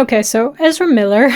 Okay, so Ezra Miller.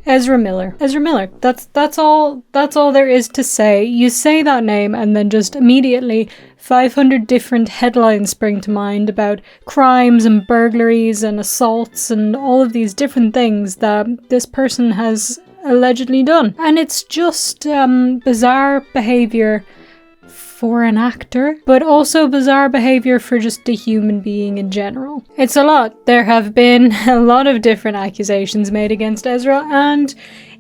Ezra Miller. That's all there is to say. You say that name and then just immediately 500 different headlines spring to mind about crimes and burglaries and assaults and all of these different things that this person has allegedly done. And it's just bizarre behavior for an actor, but also bizarre behavior for just a human being in general. It's a lot. There have been a lot of different accusations made against Ezra, and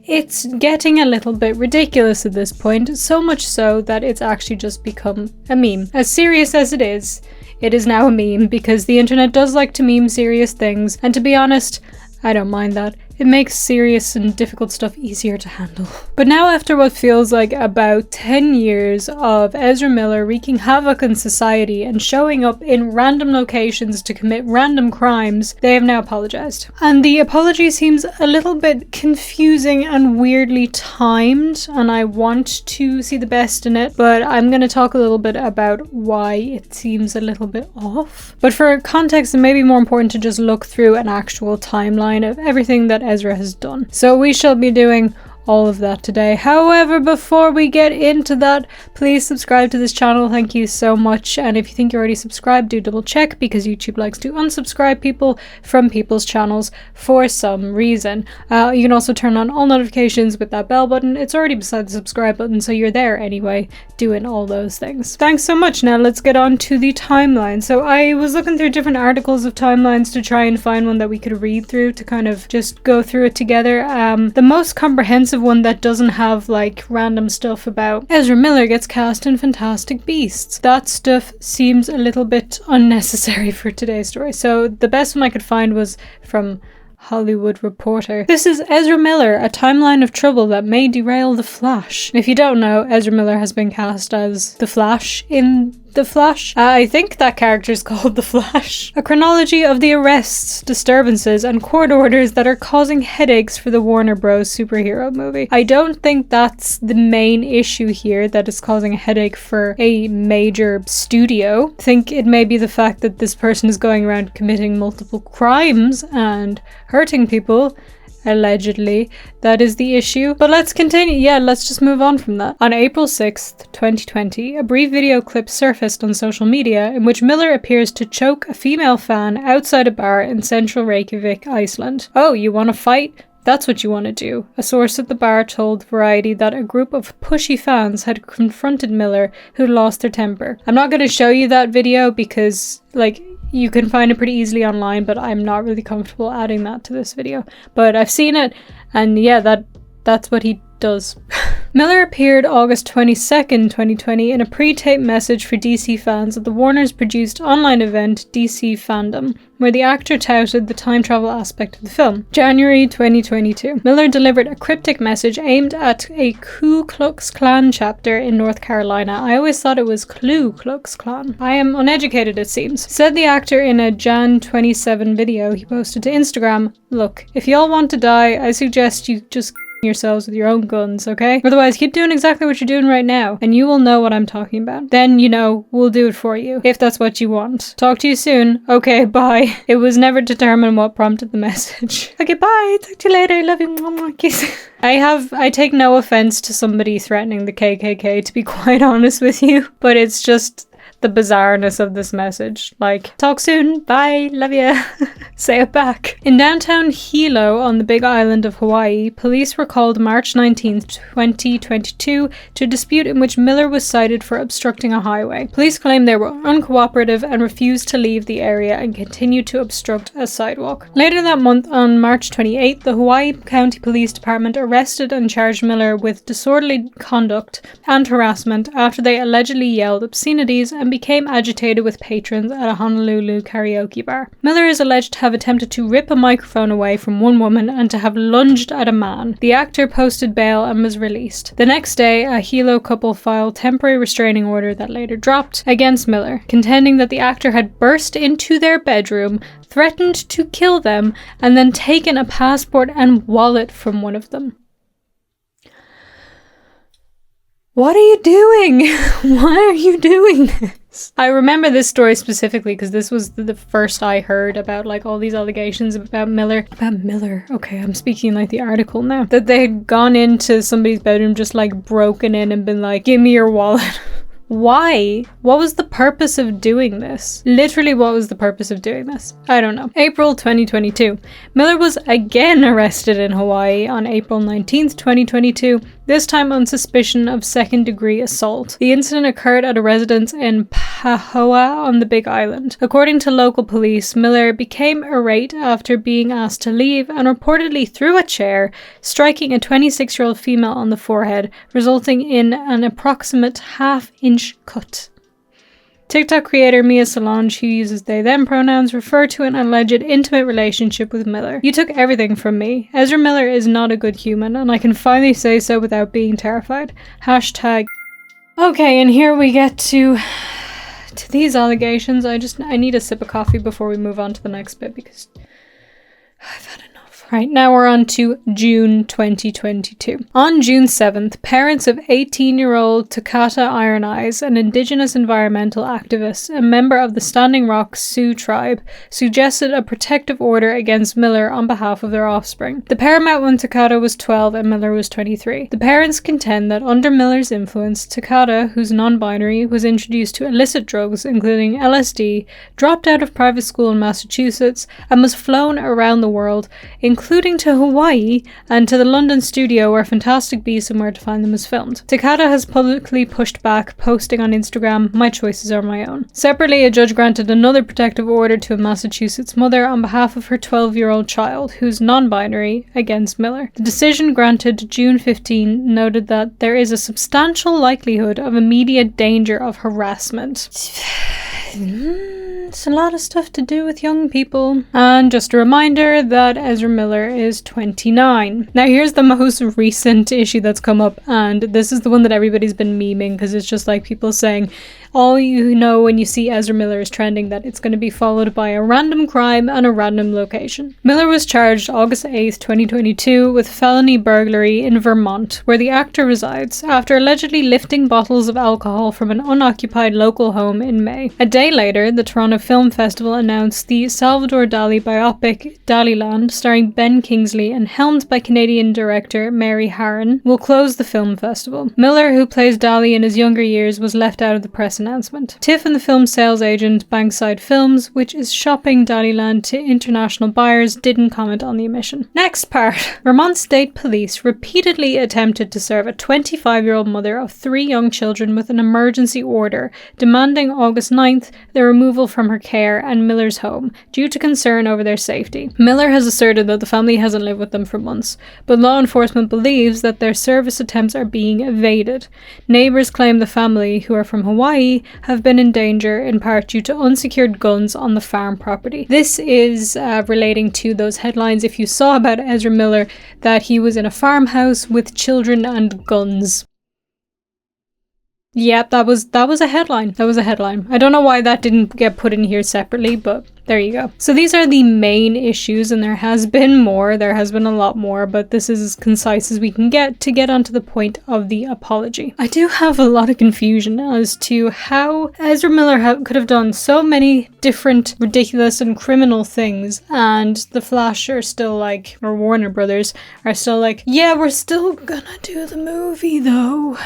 it's getting a little bit ridiculous at this point, so much so that it's actually just become a meme. As serious as it is now a meme, because the internet does like to meme serious things, and to be honest, I don't mind that. It makes serious and difficult stuff easier to handle. But now, after what feels like about 10 years of Ezra Miller wreaking havoc on society and showing up in random locations to commit random crimes, they have now apologized. And the apology seems a little bit confusing and weirdly timed, and I want to see the best in it, but I'm going to talk a little bit about why it seems a little bit off. But for context, it may be more important to just look through an actual timeline of everything that Ezra has done. So we shall be doing all of that today. However, before we get into that, please subscribe to this channel. Thank you so much. And if you think you're already subscribed, do double check, because YouTube likes to unsubscribe people from people's channels for some reason. You can also turn on all notifications with that bell button. It's already beside the subscribe button, so you're there anyway, doing all those things. Thanks so much. Now let's get on to the timeline. So I was looking through different articles of timelines to try and find one that we could read through to kind of just go through it together. The most comprehensive one that doesn't have like random stuff about Ezra Miller gets cast in Fantastic Beasts. That stuff seems a little bit unnecessary for today's story. So the best one I could find was from Hollywood Reporter. This is Ezra Miller, a timeline of trouble that may derail The Flash. If you don't know, Ezra Miller has been cast as The Flash in The Flash. I think that character is called The Flash. A chronology of the arrests, disturbances, and court orders that are causing headaches for the Warner Bros. Superhero movie. I don't think that's the main issue here that is causing a headache for a major studio. I think it may be the fact that this person is going around committing multiple crimes and hurting people, allegedly. That is the issue. But let's continue. Yeah, let's just move on from that. On April 6th, 2020, a brief video clip surfaced on social media in which Miller appears to choke a female fan outside a bar in central Reykjavik, Iceland. Oh, you want to fight? That's what you want to do. A source at the bar told Variety that a group of pushy fans had confronted Miller, who lost their temper. I'm not going to show you that video because, like, you can find it pretty easily online, but I'm not really comfortable adding that to this video. But I've seen it, and yeah, that's what he does. Miller appeared August 22nd, 2020 in a pre-taped message for DC fans at the Warner's produced online event DC Fandom, where the actor touted the time travel aspect of the film. January 2022. Miller delivered a cryptic message aimed at a Ku Klux Klan chapter in North Carolina. I always thought it was Klu Klux Klan. I am uneducated, it seems. Said the actor in a Jan 27 video he posted to Instagram, "Look, if y'all want to die, I suggest you just yourselves with your own guns, okay? Otherwise, keep doing exactly what you're doing right now, and you will know what I'm talking about. Then, you know, we'll do it for you, if that's what you want. Talk to you soon. Okay, bye." It was never determined what prompted the message. Okay, bye. Talk to you later. Love you. Mwah, kiss. I take no offense to somebody threatening the KKK, to be quite honest with you, but it's just the bizarreness of this message. Like, talk soon, bye, love ya. Say it back. In downtown Hilo on the Big Island of Hawaii, police were called March 19th, 2022 to a dispute in which Miller was cited for obstructing a highway. Police claimed they were uncooperative and refused to leave the area and continued to obstruct a sidewalk. Later that month, on March 28th, the Hawaii County Police Department arrested and charged Miller with disorderly conduct and harassment after they allegedly yelled obscenities and became agitated with patrons at a Honolulu karaoke bar. Miller is alleged to have attempted to rip a microphone away from one woman and to have lunged at a man. The actor posted bail and was released. The next day, a Hilo couple filed temporary restraining order that later dropped against Miller, contending that the actor had burst into their bedroom, threatened to kill them, and then taken a passport and wallet from one of them. What are you doing? Why are you doing this? I remember this story specifically because this was the first I heard about like all these allegations about Miller. About Miller. Okay, I'm speaking like the article now. That they had gone into somebody's bedroom, just like broken in and been like, give me your wallet. Why? What was the purpose of doing this? Literally, what was the purpose of doing this? I don't know. April 2022. Miller was again arrested in Hawaii on April 19th, 2022, this time on suspicion of second-degree assault. The incident occurred at a residence in Pahoa on the Big Island. According to local police, Miller became irate after being asked to leave and reportedly threw a chair, striking a 26-year-old female on the forehead, resulting in an approximate half-inch cut. TikTok creator Mia Solange, who uses they/them pronouns, referred to an alleged intimate relationship with Miller. You took everything from me. Ezra Miller is not a good human, and I can finally say so without being terrified. Hashtag. Okay, and here we get to these allegations. I need a sip of coffee before we move on to the next bit because I've had enough. Right, now we're on to June 2022. On June 7th, parents of 18-year-old Takata Iron Eyes, an indigenous environmental activist, a member of the Standing Rock Sioux tribe, suggested a protective order against Miller on behalf of their offspring. The pair met when Takata was 12 and Miller was 23. The parents contend that under Miller's influence, Takata, who's non-binary, was introduced to illicit drugs, including LSD, dropped out of private school in Massachusetts, and was flown around the world, including to Hawaii and to the London studio where Fantastic Beasts and Where to Find Them was filmed. Takata has publicly pushed back, posting on Instagram, "My choices are my own." Separately, a judge granted another protective order to a Massachusetts mother on behalf of her 12-year-old child, who's non-binary, against Miller. The decision granted June 15 noted that there is a substantial likelihood of immediate danger of harassment. It's a lot of stuff to do with young people. And just a reminder that Ezra Miller is 29. Now here's the most recent issue that's come up, and this is the one that everybody's been memeing because it's just like people saying, all you know when you see Ezra Miller is trending, that it's going to be followed by a random crime and a random location. Miller was charged August 8th, 2022 with felony burglary in Vermont, where the actor resides, after allegedly lifting bottles of alcohol from an unoccupied local home in May. A day later, the Toronto Film Festival announced the Salvador Dali biopic Daliland, starring Ben Kingsley and helmed by Canadian director Mary Harron, will close the film festival. Miller, who plays Dali in his younger years, was left out of the press announcement. Tiff and the film sales agent Bankside Films, which is shopping Daliland to international buyers, didn't comment on the omission. Next part. Vermont State Police repeatedly attempted to serve a 25-year-old mother of 3 young children with an emergency order, demanding August 9th the removal from her care and Miller's home, due to concern over their safety. Miller has asserted that the family hasn't lived with them for months, but law enforcement believes that their service attempts are being evaded. Neighbors claim the family, who are from Hawaii, have been in danger in part due to unsecured guns on the farm property. This is relating to those headlines, if you saw about Ezra Miller, that he was in a farmhouse with children and guns. Yep, that was a headline. That was a headline. I don't know why that didn't get put in here separately, but there you go. So these are the main issues, and there has been more. There has been a lot more, but this is as concise as we can get to get onto the point of the apology. I do have a lot of confusion as to how Ezra Miller could have done so many different ridiculous and criminal things, and the Flash are still like, or Warner Brothers are still like, yeah, we're still gonna do the movie though.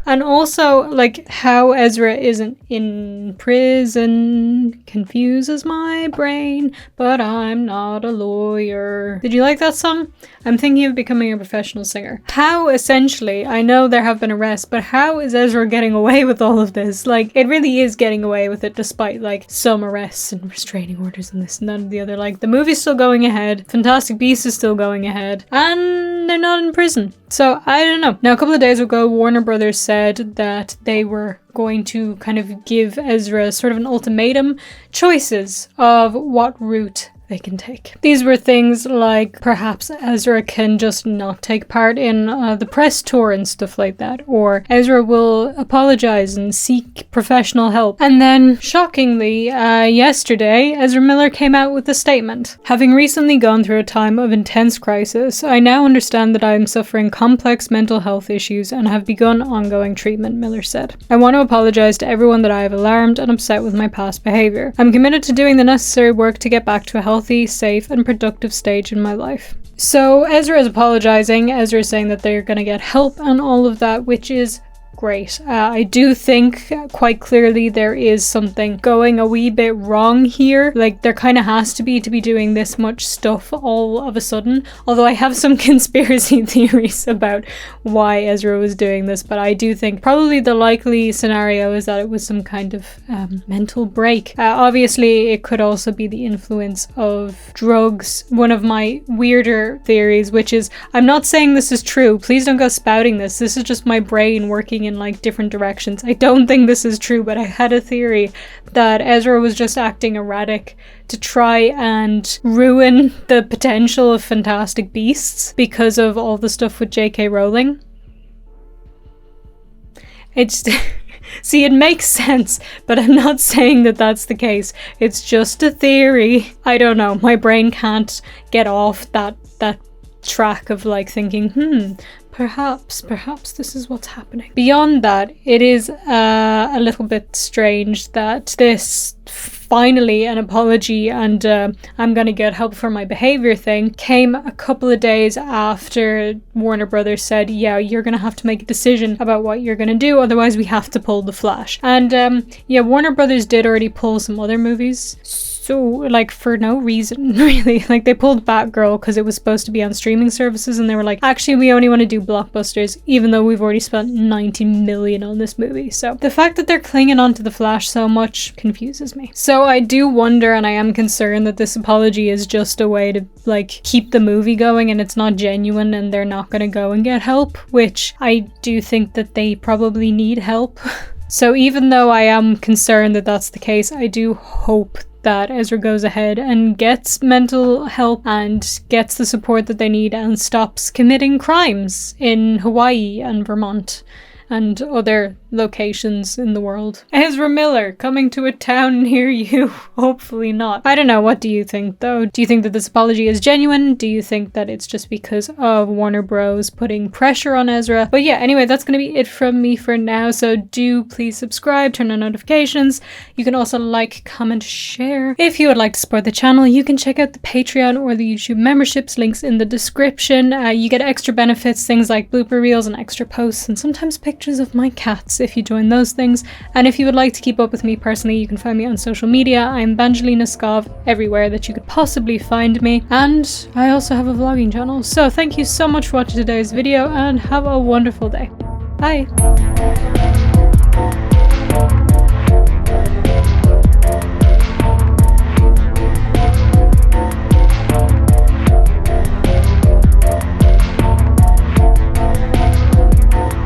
And also, like, how Ezra isn't in prison confuses my brain, but I'm not a lawyer. Did you like that song? I'm thinking of becoming a professional singer. How, essentially, I know there have been arrests, but how is Ezra getting away with all of this? Like, it really is getting away with it despite, like, some arrests and restraining orders and this and that and the other. Like, the movie's still going ahead, Fantastic Beasts is still going ahead, and they're not in prison. So, I don't know. Now, a couple of days ago, Warner Brothers said that they were going to kind of give Ezra sort of an ultimatum, choices of what route they can take. These were things like perhaps Ezra can just not take part in the press tour and stuff like that, or Ezra will apologize and seek professional help. And then, shockingly, yesterday, Ezra Miller came out with a statement. Having recently gone through a time of intense crisis, I now understand that I am suffering complex mental health issues and have begun ongoing treatment, Miller said. I want to apologize to everyone that I have alarmed and upset with my past behavior. I'm committed to doing the necessary work to get back to a healthy, safe, and productive stage in my life. So Ezra is apologizing. Ezra is saying that they're going to get help and all of that, which is great. I do think quite clearly there is something going a wee bit wrong here. Like, there kind of has to be doing this much stuff all of a sudden. Although I have some conspiracy theories about why Ezra was doing this, but I do think probably the likely scenario is that it was some kind of mental break. Obviously, it could also be the influence of drugs. One of my weirder theories, which is, I'm not saying this is true, please don't go spouting this. This is just my brain working in like different directions. I don't think this is true, but I had a theory that Ezra was just acting erratic to try and ruin the potential of Fantastic Beasts because of all the stuff with J.K. Rowling. It's see, it makes sense, but I'm not saying that that's the case. It's just a theory. I don't know. My brain can't get off that track of like thinking, perhaps this is what's happening. Beyond that, it is a little bit strange that this finally an apology and I'm gonna get help for my behavior thing came a couple of days after Warner Brothers said, yeah, you're gonna have to make a decision about what you're gonna do, otherwise we have to pull The Flash. And yeah, Warner Brothers did already pull some other movies. So, like, for no reason, really. Like, they pulled Batgirl because it was supposed to be on streaming services, and they were like, actually, we only want to do blockbusters, even though we've already spent 90 million on this movie. So, the fact that they're clinging on to The Flash so much confuses me. So, I do wonder, and I am concerned that this apology is just a way to, like, keep the movie going, and it's not genuine, and they're not going to go and get help, which I do think that they probably need help. So, even though I am concerned that that's the case, I do hope that Ezra goes ahead and gets mental help and gets the support that they need and stops committing crimes in Hawaii and Vermont and other locations in the world. Ezra Miller coming to a town near you. Hopefully not. I don't know. What do you think though? Do you think that this apology is genuine? Do you think that it's just because of Warner Bros putting pressure on Ezra? But yeah, anyway, that's going to be it from me for now. So do please subscribe, turn on notifications. You can also like, comment, share. If you would like to support the channel, you can check out the Patreon or the YouTube memberships, links in the description. You get extra benefits, things like blooper reels and extra posts, and sometimes pictures of my cats if you join those things. And if you would like to keep up with me personally, you can find me on social media. I'm VangelinaSkov everywhere that you could possibly find me, and I also have a vlogging channel. So thank you so much for watching today's video and have a wonderful day. Bye!